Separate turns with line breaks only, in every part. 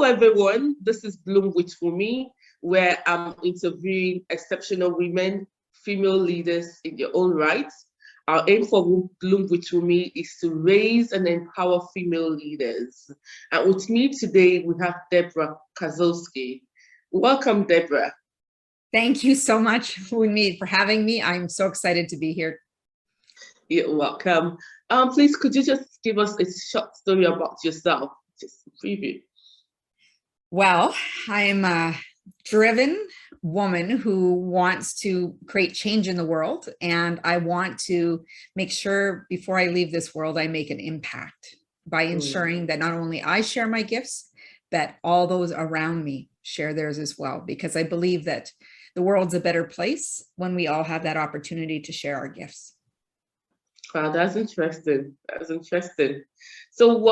everyone. This is Bloom with Wunmi, where I'm interviewing exceptional women, female leaders in their own right. Our aim for Bloom with Wunmi is to raise and empower female leaders. And with me today, we have Debra Kasowski. Welcome, Debra.
Thank you so much, Wunmi, for having me. I'm so excited to be here.
You're welcome. Please, could you just give us a short story about yourself? Just a preview.
Well, I'm a driven woman who wants to create change in the world, and I want to make sure before I leave this world, I make an impact by ensuring that not only I share my gifts, but all those around me share theirs as well, because I believe that the world's a better place when we all have that opportunity to share our gifts.
Wow, that's interesting. That's interesting. So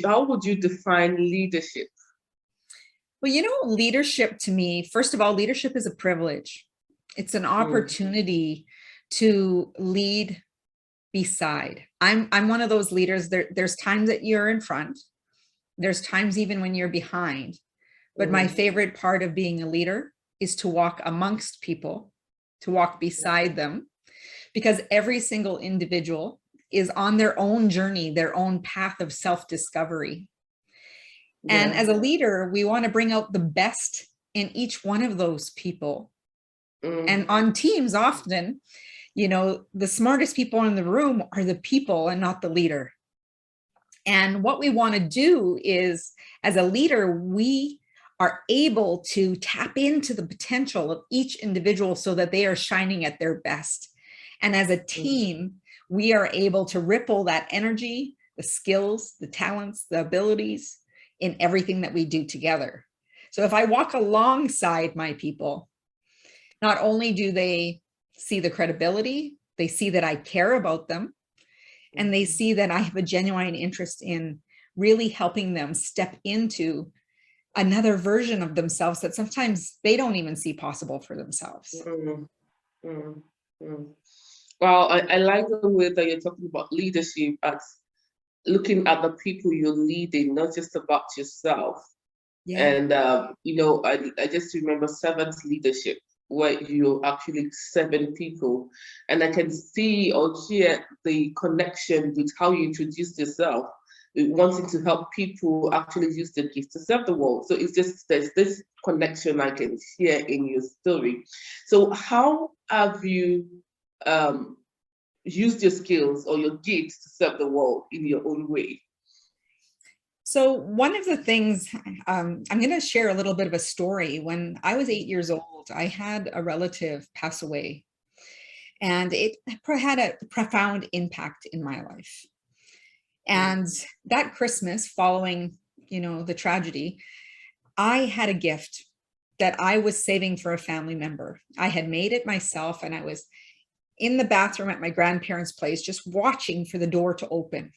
how would you define leadership?
Well, leadership to me, first of all, leadership is a privilege. It's an opportunity to lead beside. I'm one of those leaders. There's times that you're in front. There's times even when you're behind. But my favorite part of being a leader is to walk amongst people, to walk beside them, because every single individual is on their own journey, their own path of self-discovery. And as a leader, we want to bring out the best in each one of those people. And on teams, often, the smartest people in the room are the people and not the leader. And what we want to do is, as a leader, we are able to tap into the potential of each individual so that they are shining at their best. And as a team, we are able to ripple that energy, the skills, the talents, the abilities in everything that we do together. So if I walk alongside my people, not only do they see the credibility, they see that I care about them, and they see that I have a genuine interest in really helping them step into another version of themselves that sometimes they don't even see possible for themselves.
Well, I like the way that you're talking about leadership as looking at the people you're leading, not just about yourself. And I just remember servant leadership, where you're actually serving people, and I can see or hear the connection with how you introduced yourself, wanting to help people actually use their gift to serve the world. So it's just, there's this connection I can hear in your story. So how have you used your skills or your gifts to serve the world in your own way?
So one of the things, I'm going to share a little bit of a story. When I was 8 years old, I had a relative pass away, and it had a profound impact in my life. And that Christmas following, the tragedy, I had a gift that I was saving for a family member. I had made it myself, and I was in the bathroom at my grandparents' place, just watching for the door to open.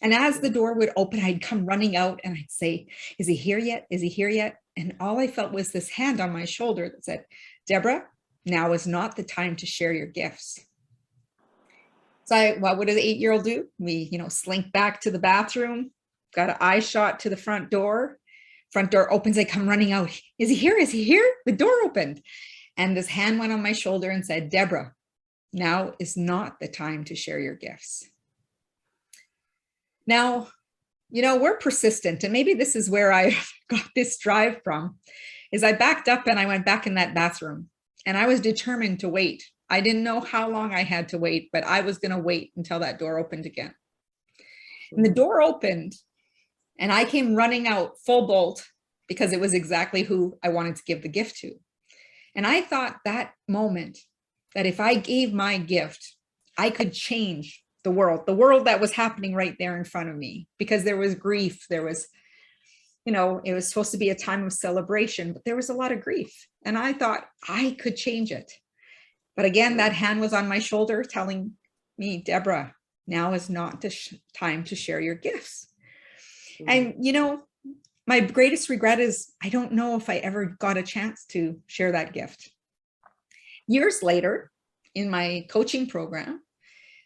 And as the door would open, I'd come running out and I'd say, "Is he here yet? Is he here yet?" And all I felt was this hand on my shoulder that said, "Debra, now is not the time to share your gifts." So what does an 8-year-old do? We, slink back to the bathroom, got an eye shot to the front door. Front door opens, I come running out. "Is he here? Is he here?" The door opened. And this hand went on my shoulder and said, "Debra, now is not the time to share your gifts." Now, we're persistent, and maybe this is where I got this drive from, is I backed up and I went back in that bathroom, and I was determined to wait. I didn't know how long I had to wait, but I was going to wait until that door opened again. And the door opened, and I came running out full bolt because it was exactly who I wanted to give the gift to. And I thought that moment that if I gave my gift, I could change the world that was happening right there in front of me, because there was grief. There was, it was supposed to be a time of celebration, but there was a lot of grief. And I thought I could change it. But again, that hand was on my shoulder telling me, "Debra, now is not the time to share your gifts." And, my greatest regret is I don't know if I ever got a chance to share that gift. Years later, in my coaching program,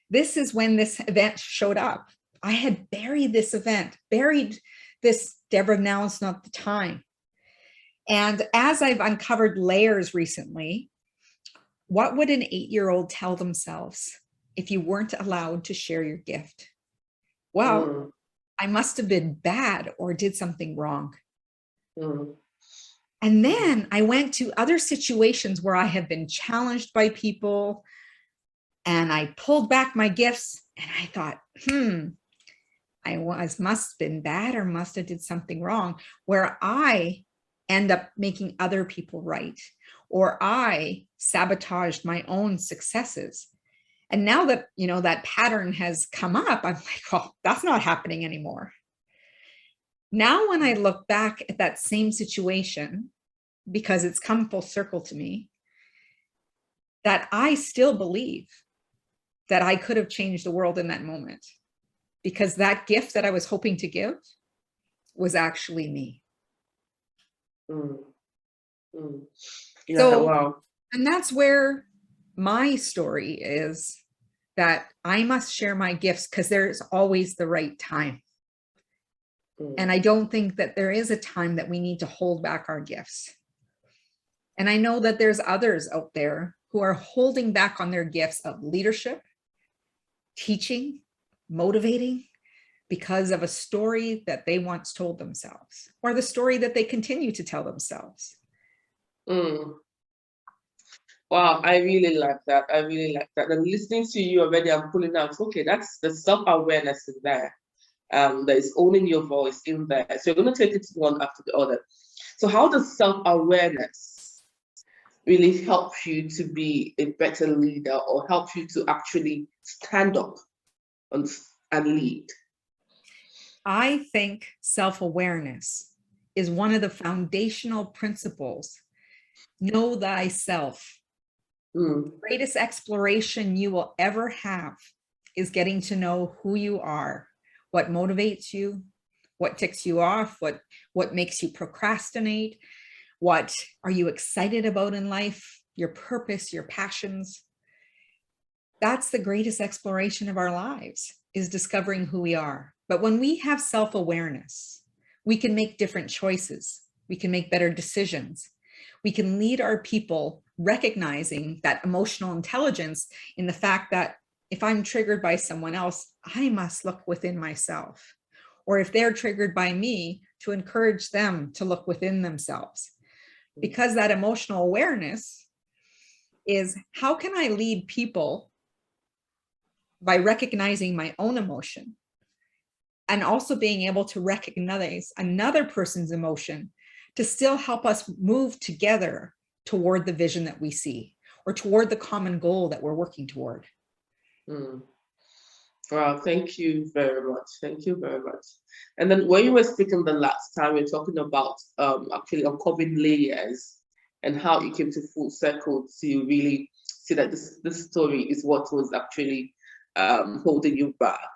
this is when this event showed up. I had buried this event, buried Deborah, now is not the time. And as I've uncovered layers recently, what would an 8-year-old tell themselves if you weren't allowed to share your gift? Well, I must have been bad or did something wrong. And then I went to other situations where I have been challenged by people, and I pulled back my gifts and I thought, must have been bad or must have did something wrong, where I end up making other people right, or I sabotaged my own successes. And now that, that pattern has come up, I'm like, oh, that's not happening anymore. Now, when I look back at that same situation, because it's come full circle to me, that I still believe that I could have changed the world in that moment, because that gift that I was hoping to give was actually me.
Yeah,
so,
wow.
And that's where my story is, that I must share my gifts because there's always the right time. And I don't think that there is a time that we need to hold back our gifts. And I know that there's others out there who are holding back on their gifts of leadership, teaching, motivating, because of a story that they once told themselves, or the story that they continue to tell themselves.
Wow, I really like that. I really like that. And listening to you already, I'm pulling out, okay, that's the self-awareness in there. That is owning your voice in there. So you're going to take it one after the other. So how does self-awareness really help you to be a better leader, or help you to actually stand up and lead?
I think self-awareness is one of the foundational principles. Know thyself. The greatest exploration you will ever have is getting to know who you are, what motivates you, what ticks you off, what makes you procrastinate, what are you excited about in life, your purpose, your passions. That's the greatest exploration of our lives, is discovering who we are. But when we have self-awareness, we can make different choices. We can make better decisions. We can lead our people, recognizing that emotional intelligence in the fact that if I'm triggered by someone else, I must look within myself. Or if they're triggered by me, to encourage them to look within themselves. Because that emotional awareness is, how can I lead people by recognizing my own emotion, and also being able to recognize another person's emotion to still help us move together toward the vision that we see, or toward the common goal that we're working toward.
Wow, thank you very much. Thank you very much. And then when you were speaking the last time, we were talking about actually uncovering layers, and how it came to full circle to really see that this story is what was actually holding you back.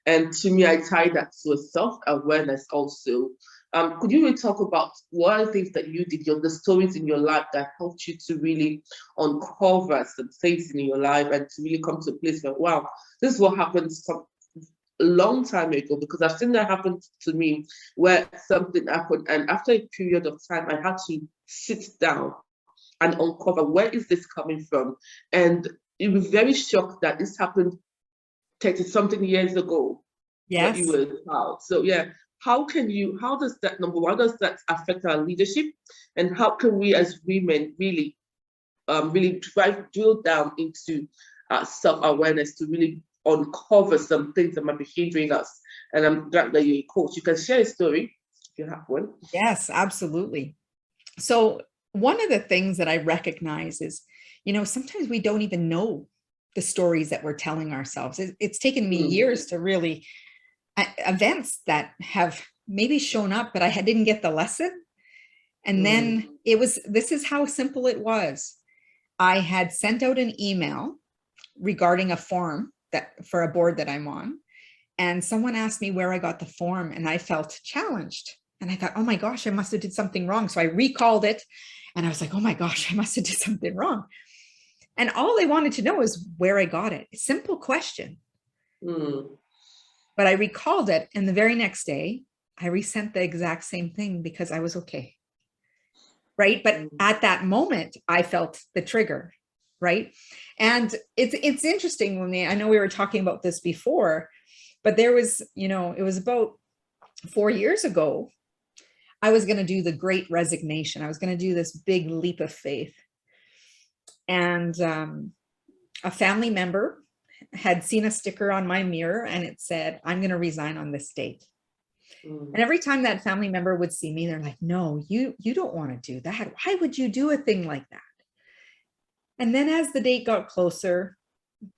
And to me, I tie that to a self-awareness also. Could you really talk about what are the things that you did, the stories in your life that helped you to really uncover some things in your life, and to really come to a place where, wow, this is what happened a long time ago? Because I've seen that happen to me, where something happened, and after a period of time, I had to sit down and uncover, where is this coming from? And it was very shocked that this happened 30-something years ago.
Yes.
When you were a child. So yeah, how does that, number one, does that affect our leadership? And how can we as women really drill down into self-awareness to really uncover some things that might be hindering us? And I'm glad that you're a coach. You can share a story if you have one.
Yes, absolutely. So one of the things that I recognize is, sometimes we don't even know the stories that we're telling ourselves. It's taken me years to really, events that have maybe shown up, but I didn't get the lesson. And then this is how simple it was. I had sent out an email regarding a form for a board that I'm on. And someone asked me where I got the form, and I felt challenged. And I thought, oh my gosh, I must have did something wrong. So I recalled it, and I was like, oh my gosh, I must have did something wrong. And all they wanted to know is where I got it. Simple question. But I recalled it, and the very next day, I resent the exact same thing because I was okay. Right. But at that moment, I felt the trigger. Right. And it's interesting, Wunmi. I know we were talking about this before, but there was, it was about 4 years ago. I was going to do the great resignation. I was going to do this big leap of faith. And a family member had seen a sticker on my mirror and it said, I'm going to resign on this date. And every time that family member would see me, they're like, no, you don't want to do that. Why would you do a thing like that? And then as the date got closer,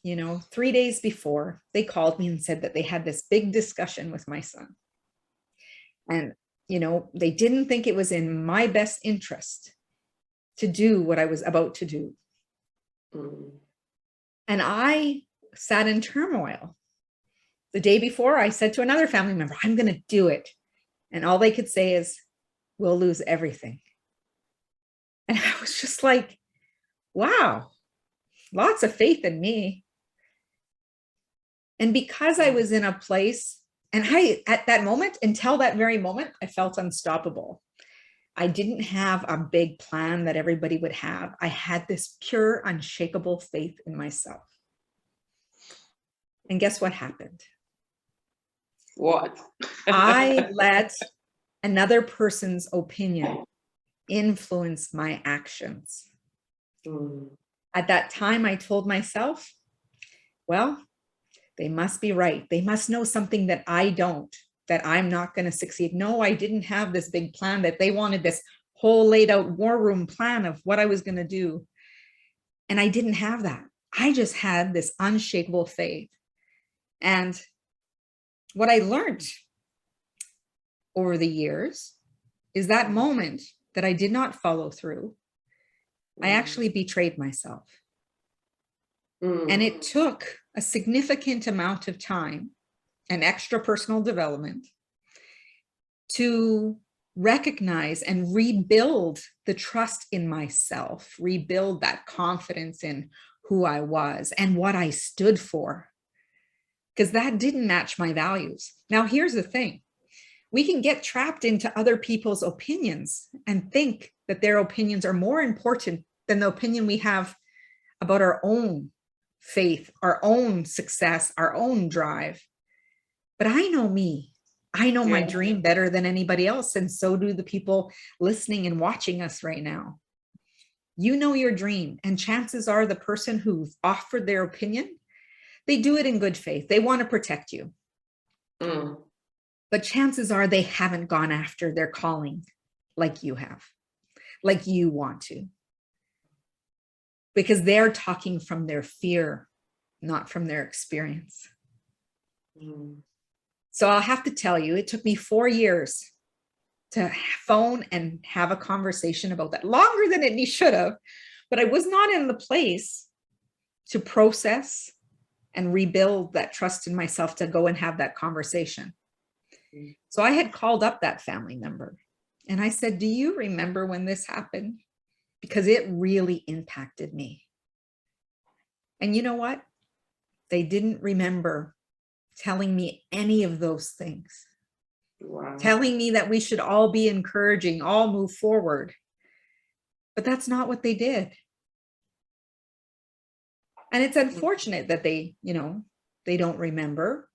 3 days before, they called me and said that they had this big discussion with my son. And, they didn't think it was in my best interest to do what I was about to do. And I sat in turmoil. The day before, I said to another family member, I'm going to do it. And all they could say is, we'll lose everything. And I was just like, wow, lots of faith in me. And because I was in a place, and at that moment, until that very moment, I felt unstoppable. I didn't have a big plan that everybody would have. I had this pure, unshakable faith in myself. And guess what happened?
What?
I let another person's opinion influence my actions. At that time, I told myself, well, they must be right. They must know something that I don't, that I'm not going to succeed. No, I didn't have this big plan, that they wanted this whole laid out war room plan of what I was going to do. And I didn't have that. I just had this unshakable faith. And what I learned over the years is that moment that I did not follow through, I actually betrayed myself. And it took a significant amount of time and extra personal development to recognize and rebuild the trust in myself, rebuild that confidence in who I was and what I stood for, because that didn't match my values. Now, here's the thing. We can get trapped into other people's opinions and think that their opinions are more important than the opinion we have about our own faith, our own success, our own drive. But I know me. I know my dream better than anybody else. And so do the people listening and watching us right now. You know your dream. And chances are the person who offered their opinion, they do it in good faith. They want to protect you. But chances are they haven't gone after their calling like you have, like you want to. Because they're talking from their fear, not from their experience. So I'll have to tell you, it took me 4 years to phone and have a conversation about that, longer than it should have, but I was not in the place to process and rebuild that trust in myself to go and have that conversation. So I had called up that family member and I said, do you remember when this happened? Because it really impacted me. And you know what? They didn't remember telling me any of those things. Telling me that we should all be encouraging, all move forward. But that's not what they did. And it's unfortunate that they don't remember.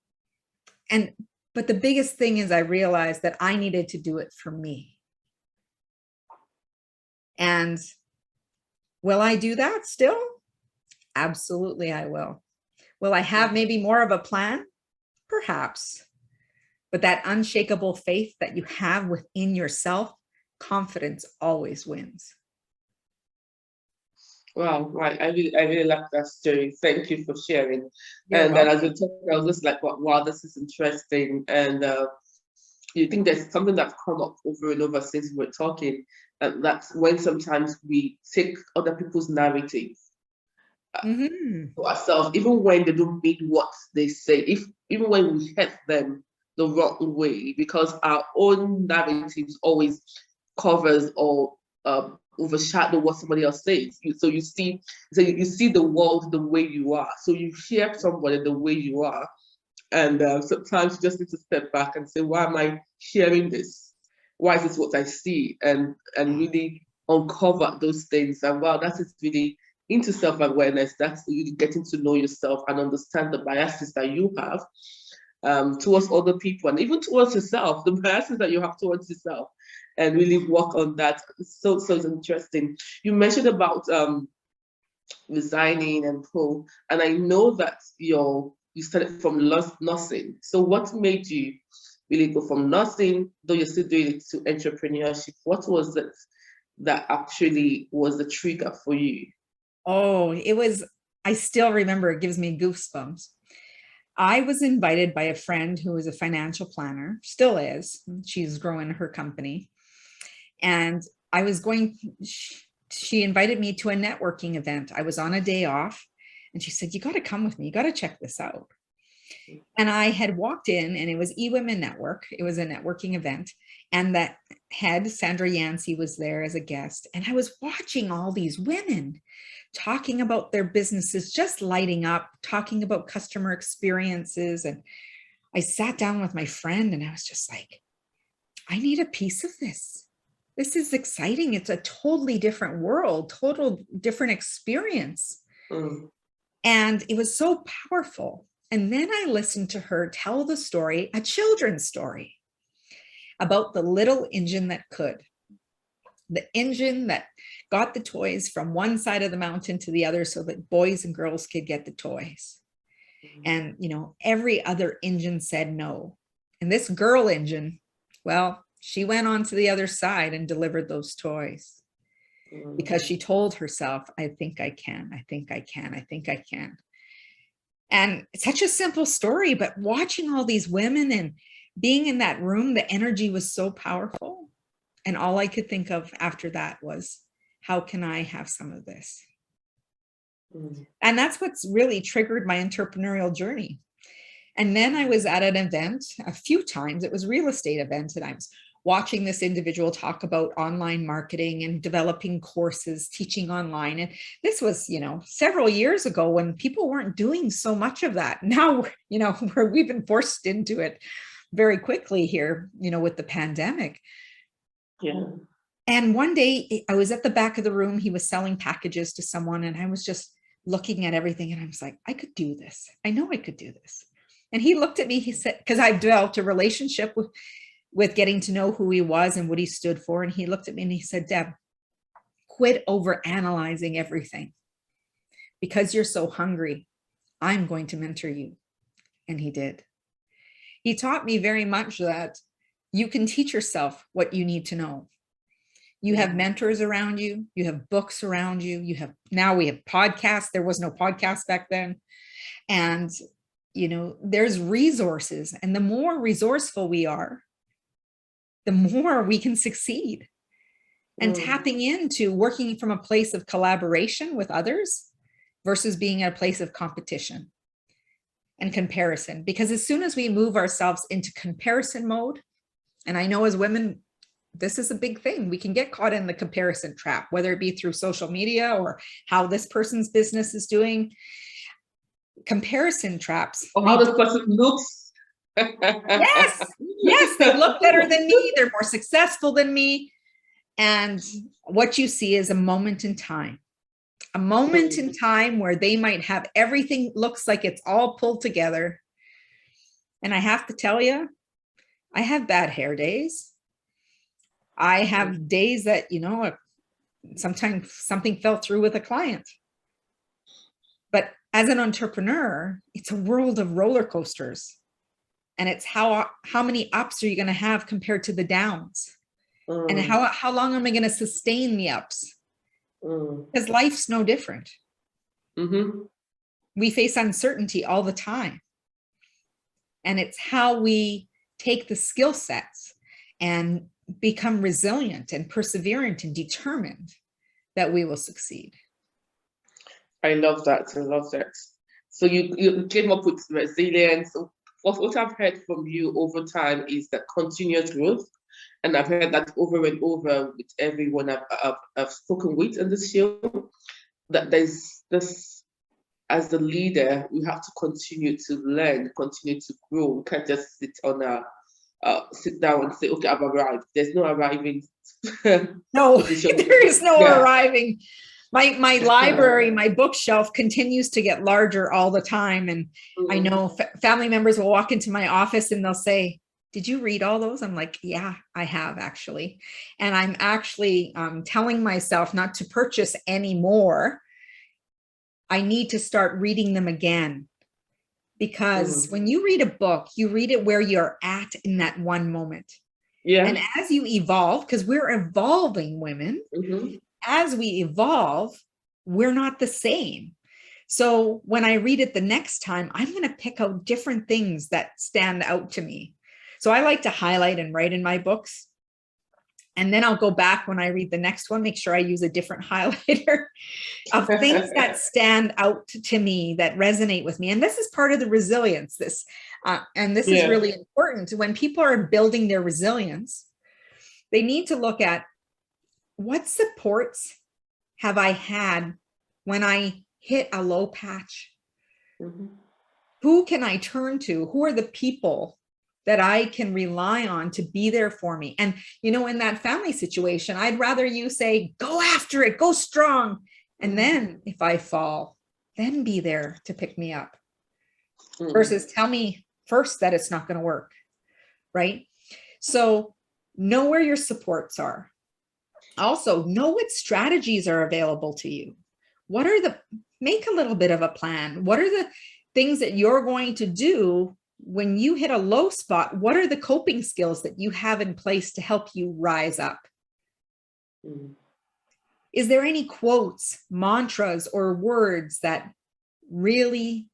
But the biggest thing is I realized that I needed to do it for me. And will I do that still? Absolutely, I will. Will I have maybe more of a plan? Perhaps. But that unshakable faith that you have within yourself, confidence always wins.
Wow, I really like that story. Thank you for sharing.
You're
then as we talk, I was just like, wow, this is interesting. And you think there's something that's come up over and over since we were talking, and that's when sometimes we take other people's narrative to ourselves, even when they don't mean what they say, even when we hurt them the wrong way, because our own narratives always covers or overshadow what somebody else says. So you see the world the way you are. So you hear somebody the way you are, And sometimes you just need to step back and say, why am I sharing this? Why is this what I see? And really uncover those things. And wow, that is really into self-awareness. That's really getting to know yourself and understand the biases that you have towards other people and even towards yourself, the biases that you have towards yourself, and really work on that. So interesting. You mentioned about resigning and and I know that you started from nothing. So what made you really go from nothing, though you're still doing it, to entrepreneurship? What was it that actually was the trigger for you?
Oh, I still remember, it gives me goosebumps. I was invited by a friend who was a financial planner, still is. She's growing her company. And she invited me to a networking event. I was on a day off and she said, you got to come with me. You got to check this out. And I had walked in and it was eWomen Network. It was a networking event. And that head, Sandra Yancey, was there as a guest. And I was watching all these women talking about their businesses, just lighting up, talking about customer experiences. And I sat down with my friend and I was just like, I need a piece of this. This is exciting. It's a totally different world, total different experience. And it was so powerful. And then I listened to her tell the story, a children's story, about the little engine that could. The engine that got the toys from one side of the mountain to the other so that boys and girls could get the toys. And, every other engine said no. And this girl engine, well, she went on to the other side and delivered those toys because she told herself, I think I can, I think I can, I think I can. And it's such a simple story, but watching all these women and being in that room, the energy was so powerful. And all I could think of after that was, how can I have some of this? And that's what's really triggered my entrepreneurial journey. And then I was at an event a few times. It was a real estate event, and I was watching this individual talk about online marketing and developing courses, teaching online. And this was, several years ago when people weren't doing so much of that. Now, we've been forced into it very quickly here, with the pandemic.
Yeah.
And one day I was at the back of the room. He was selling packages to someone, and I was just looking at everything. And I was like, I could do this. I know I could do this. And he looked at me, he said, because I've developed a relationship with getting to know who he was and what he stood for. And he looked at me and he said, Deb, quit over analyzing everything. Because you're so hungry, I'm going to mentor you. And he did. He taught me very much that you can teach yourself what you need to know. You have mentors around you. You have books around you. Now we have podcasts. There was no podcast back then. And, there's resources. And the more resourceful we are, the more we can succeed. And tapping into working from a place of collaboration with others versus being at a place of competition and comparison. Because as soon as we move ourselves into comparison mode, and I know as women, this is a big thing. We can get caught in the comparison trap, whether it be through social media or how this person's business is doing. Comparison traps.
Or how this person looks.
Yes, they look better than me. They're more successful than me. And what you see is a moment in time. A moment in time where they might have everything looks like it's all pulled together. And I have to tell you, I have bad hair days. I have days that, sometimes something fell through with a client. But as an entrepreneur, it's a world of roller coasters. And it's how many ups are you going to have compared to the downs? And how long am I going to sustain the ups? Because life's no different. We face uncertainty all the time. And it's how we take the skill sets and become resilient and perseverant and determined that we will succeed.
I love that. I love that. So you came up with resilience. What I've heard from you over time is that continuous growth. And I've heard that over and over with everyone I've spoken with in this show, that there's this as the leader, we have to continue to learn, continue to grow. We can't just sit down and say, okay, I've arrived. There's no arriving.
No,
position.
there is no
Yeah.
arriving. My library, my bookshelf continues to get larger all the time. And I know family members will walk into my office and they'll say, did you read all those? I'm like, yeah, I have actually. And I'm actually telling myself not to purchase any more. I need to start reading them again. Because when you read a book, you read it where you're at in that one moment. Yeah. And as you evolve, because we're evolving women, as we evolve, we're not the same. So when I read it the next time, I'm going to pick out different things that stand out to me. So I like to highlight and write in my books. And then I'll go back when I read the next one, make sure I use a different highlighter of things that stand out to me, that resonate with me. And this is part of the resilience. And this is really important. When people are building their resilience, they need to look at what supports have I had when I hit a low patch? Who can I turn to? Who are the people that I can rely on to be there for me? And, you know, in that family situation, I'd rather you say, go after it, go strong. And then if I fall, then be there to pick me up versus tell me first that it's not going to work. Right. So know where your supports are. Also know what strategies are available to you. Make a little bit of a plan. What are the things that you're going to do when you hit a low spot? What are the coping skills that you have in place to help you rise up? Is there any quotes, mantras, or words that really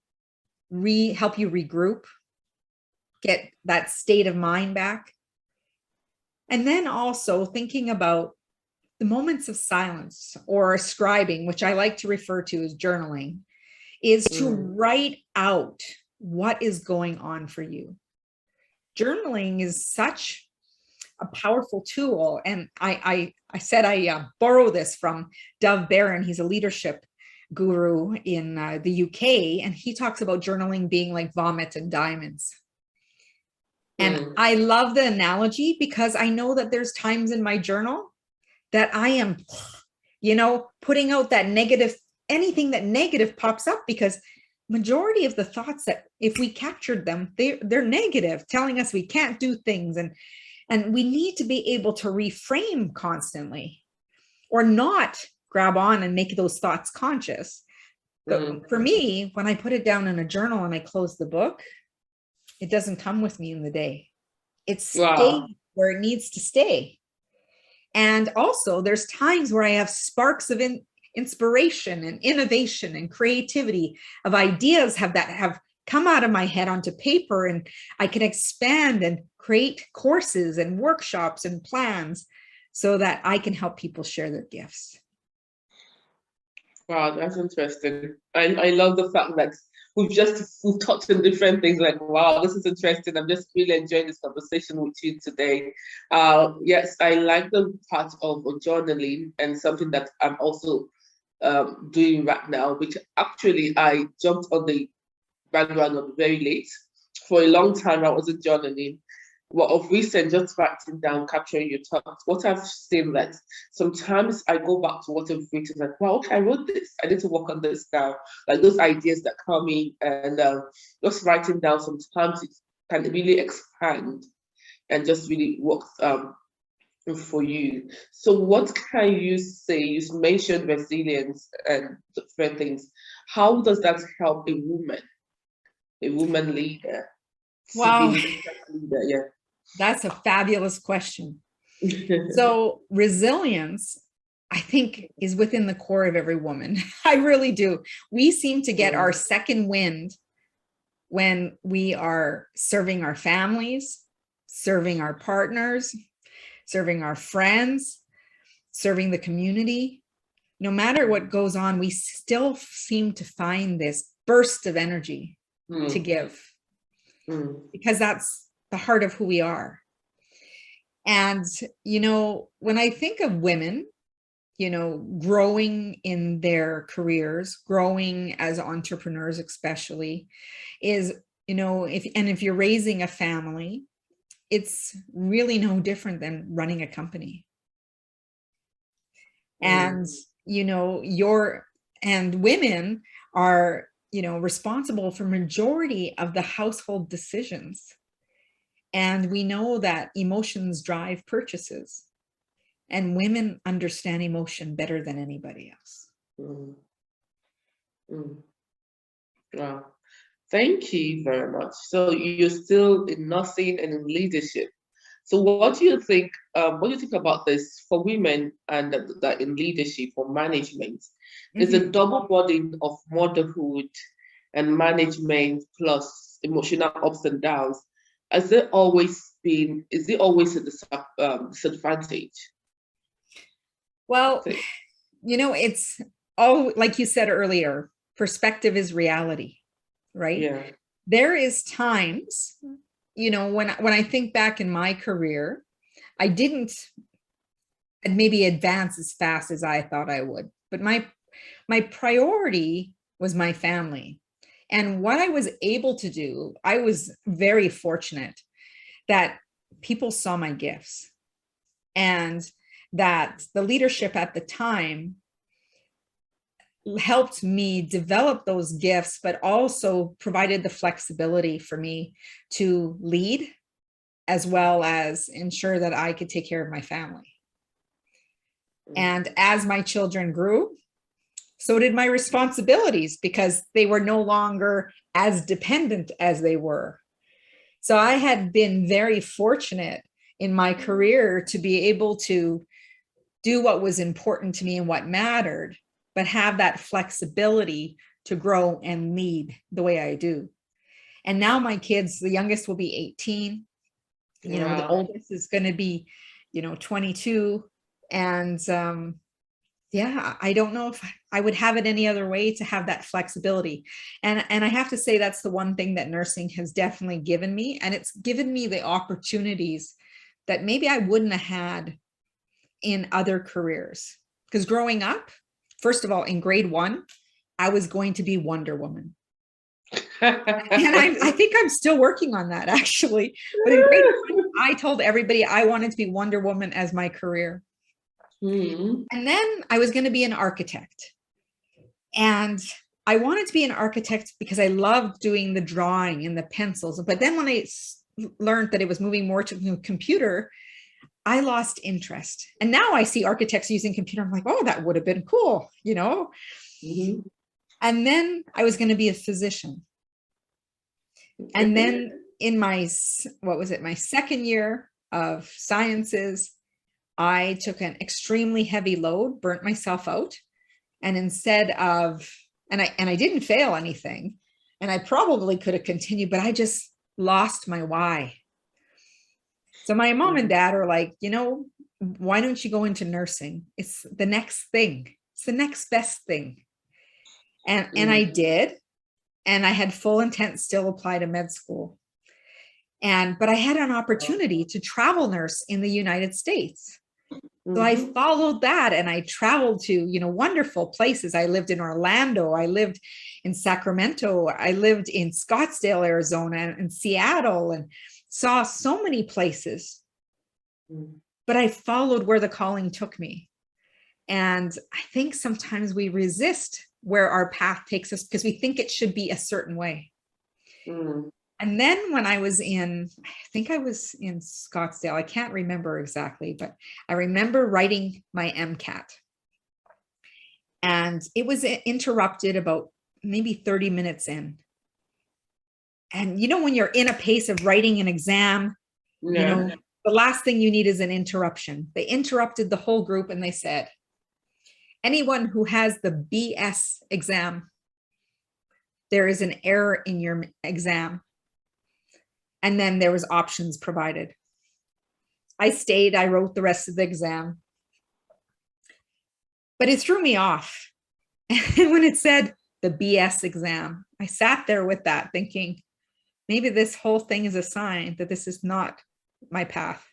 help you regroup, get that state of mind back? And then also thinking about the moments of silence or scribing, which I like to refer to as journaling, is to write out what is going on for you. Journaling is such a powerful tool. And I said I borrow this from Dov Barron. He's a leadership guru in the UK. And he talks about journaling being like vomit and diamonds. And I love the analogy because I know that there's times in my journal that I am, you know, putting out that negative, anything that negative pops up, because majority of the thoughts that if we captured them, they're negative, telling us we can't do things. And we need to be able to reframe constantly or not grab on and make those thoughts conscious. But for me, when I put it down in a journal and I close the book, it doesn't come with me in the day. It stays where it needs to stay. And also there's times where I have sparks of inspiration and innovation and creativity of ideas have come out of my head onto paper, and I can expand and create courses and workshops and plans so that I can help people share their gifts.
Wow, that's interesting. I love the fact that we've touched on different things. Like, wow, this is interesting. I'm just really enjoying this conversation with you today. Yes, I like the part of journaling, and something that I'm also doing right now, which actually I jumped on the bandwagon very late. For a long time, I wasn't journaling. Well, of recent, just writing down, capturing your thoughts. What I've seen that sometimes I go back to what I've written, like, wow, okay, I wrote this. I need to work on this now. Like those ideas that come in, and just writing down sometimes it can really expand and just really work for you. So what can you say? You mentioned resilience and different things. How does that help a woman leader?
Wow.
Leader, yeah.
That's a fabulous question. So resilience, I think, is within the core of every woman. I really do. We seem to get our second wind when we are serving our families, serving our partners, serving our friends, serving the community. No matter what goes on, we still seem to find this burst of energy to give, because that's the heart of who we are. And, you know, when I think of women, growing in their careers, growing as entrepreneurs, especially, is, if you're raising a family, it's really no different than running a company. And, and women are, responsible for majority of the household decisions. And we know that emotions drive purchases, and women understand emotion better than anybody else.
Mm. Mm. Wow. Thank you very much. So you're still in nursing and in leadership. So what do you think? What do you think about this for women and that in leadership or management? There's a double burden of motherhood and management plus emotional ups and downs. Has it always been? Is it always a disadvantage?
Well, it's all, like you said earlier, perspective is reality, right?
Yeah.
There is times, when I think back in my career, I didn't maybe advance as fast as I thought I would, but my priority was my family. And what I was able to do, I was very fortunate that people saw my gifts, and that the leadership at the time helped me develop those gifts, but also provided the flexibility for me to lead, as well as ensure that I could take care of my family. And as my children grew, so did my responsibilities, because they were no longer as dependent as they were. So I had been very fortunate in my career to be able to do what was important to me and what mattered, but have that flexibility to grow and lead the way I do. And now my kids, the youngest will be 18, the oldest is going to be, 22. And yeah, I don't know if I would have it any other way, to have that flexibility. And I have to say, that's the one thing that nursing has definitely given me. And it's given me the opportunities that maybe I wouldn't have had in other careers. Because growing up, first of all, in grade 1, I was going to be Wonder Woman. And I think I'm still working on that, actually. But in grade 1, I told everybody I wanted to be Wonder Woman as my career. And then I was going to be an architect. And I wanted to be an architect because I loved doing the drawing and the pencils. But then when I learned that it was moving more to the computer, I lost interest. And now I see architects using computer. I'm like, oh, that would have been cool, And then I was going to be a physician. And then in my second year of sciences, I took an extremely heavy load, burnt myself out. And instead of, and I didn't fail anything, and I probably could have continued, but I just lost my why. So my mom and dad are like, why don't you go into nursing? It's the next thing. It's the next best thing. And I did. And I had full intent still apply to med school. But I had an opportunity to travel nurse in the United States. So I followed that, and I traveled to, wonderful places. I lived in Orlando. I lived in Sacramento. I lived in Scottsdale, Arizona, and Seattle, and saw so many places. But I followed where the calling took me. And I think sometimes we resist where our path takes us because we think it should be a certain way. And then when I think I was in Scottsdale, I can't remember exactly, but I remember writing my MCAT. And it was interrupted about maybe 30 minutes in. And when you're in a pace of writing an exam, the last thing you need is an interruption. They interrupted the whole group and they said, anyone who has the BS exam, there is an error in your exam. And then there was options provided. I stayed, I wrote the rest of the exam. But it threw me off. And when it said the BS exam, I sat there with that thinking, maybe this whole thing is a sign that this is not my path.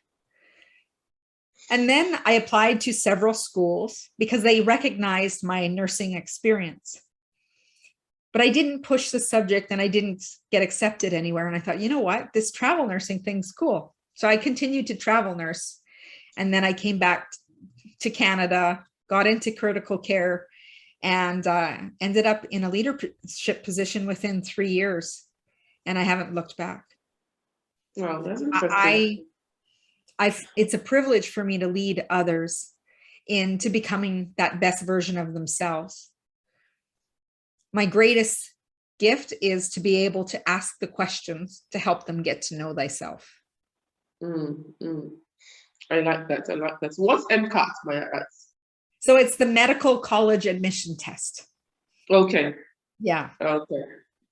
And then I applied to several schools because they recognized my nursing experience. But I didn't push the subject and I didn't get accepted anywhere. And I thought, you know what, this travel nursing thing's cool. So I continued to travel nurse. And then I came back to Canada, got into critical care, and ended up in a leadership position within 3 years. And I haven't looked back.
Wow, that's interesting.
It's a privilege for me to lead others into becoming that best version of themselves. My greatest gift is to be able to ask the questions to help them get to know thyself.
I like that. I like that. What's MCAT, may I ask?
So it's the medical college admission test.
Okay.
Yeah.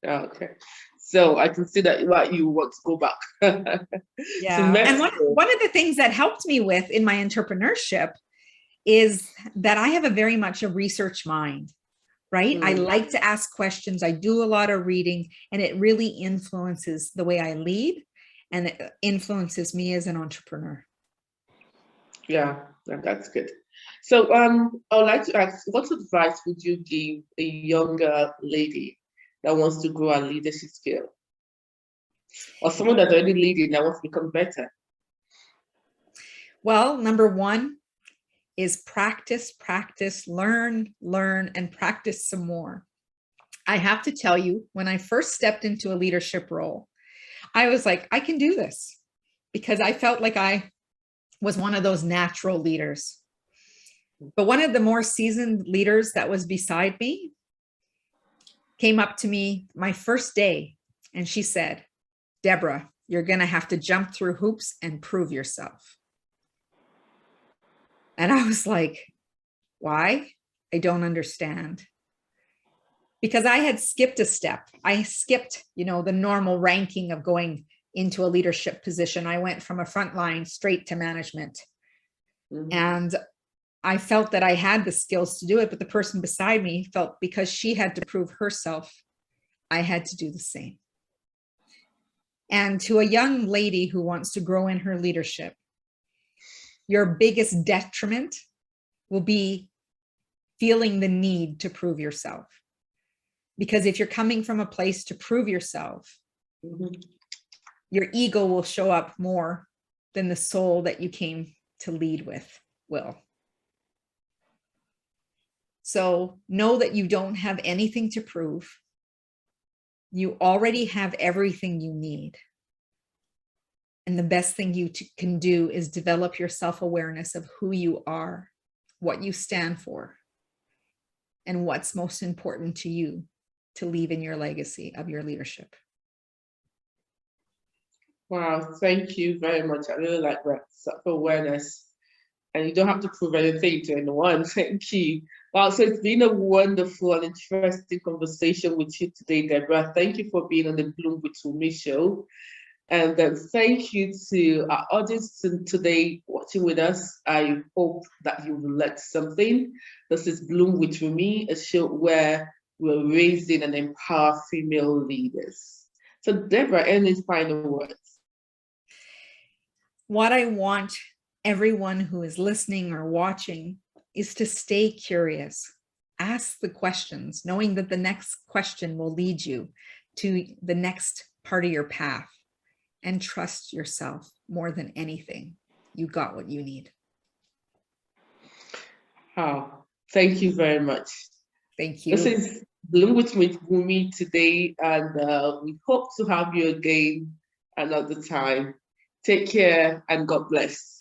Okay. So I can see that you want to go back.
Yeah. And one of the things that helped me with in my entrepreneurship is that I have very much a research mind, right? I like to ask questions. I do a lot of reading, and it really influences the way I lead, and it influences me as an entrepreneur.
Yeah, that's good. So I would like to ask, what advice would you give a younger lady that wants to grow a leadership skill, or someone that's already leading that wants to become better?
Well, number one is practice, learn, and practice some more. I have to tell you, when I first stepped into a leadership role, I was like, I can do this, because I felt like I was one of those natural leaders. But one of the more seasoned leaders that was beside me came up to me my first day, and she said, Debra, you're going to have to jump through hoops and prove yourself. And I was like, why? I don't understand. Because I had skipped a step. I skipped, the normal ranking of going into a leadership position. I went from a frontline straight to management. And I felt that I had the skills to do it, but the person beside me felt because she had to prove herself, I had to do the same. And to a young lady who wants to grow in her leadership, your biggest detriment will be feeling the need to prove yourself. Because if you're coming from a place to prove yourself, your ego will show up more than the soul that you came to lead with will. So know that you don't have anything to prove. You already have everything you need. And the best thing you can do is develop your self-awareness of who you are, what you stand for, and what's most important to you to leave in your legacy of your leadership.
Wow, thank you very much. I really like that self-awareness. And you don't have to prove anything to anyone. Thank you. Wow, so it's been a wonderful and interesting conversation with you today, Debra. Thank you for being on the Bloom with Wunmi show. And then thank you to our audience today watching with us. I hope that you've learned something. This is Bloom with Wunmi, a show where we're raising and empower female leaders. So Debra, any final words?
What I want everyone who is listening or watching is to stay curious. Ask the questions, knowing that the next question will lead you to the next part of your path. And trust yourself more than anything. You got what you need.
Oh, thank you very much.
Thank you.
This is Bloom with Wunmi today, and we hope to have you again another time. Take care and God bless.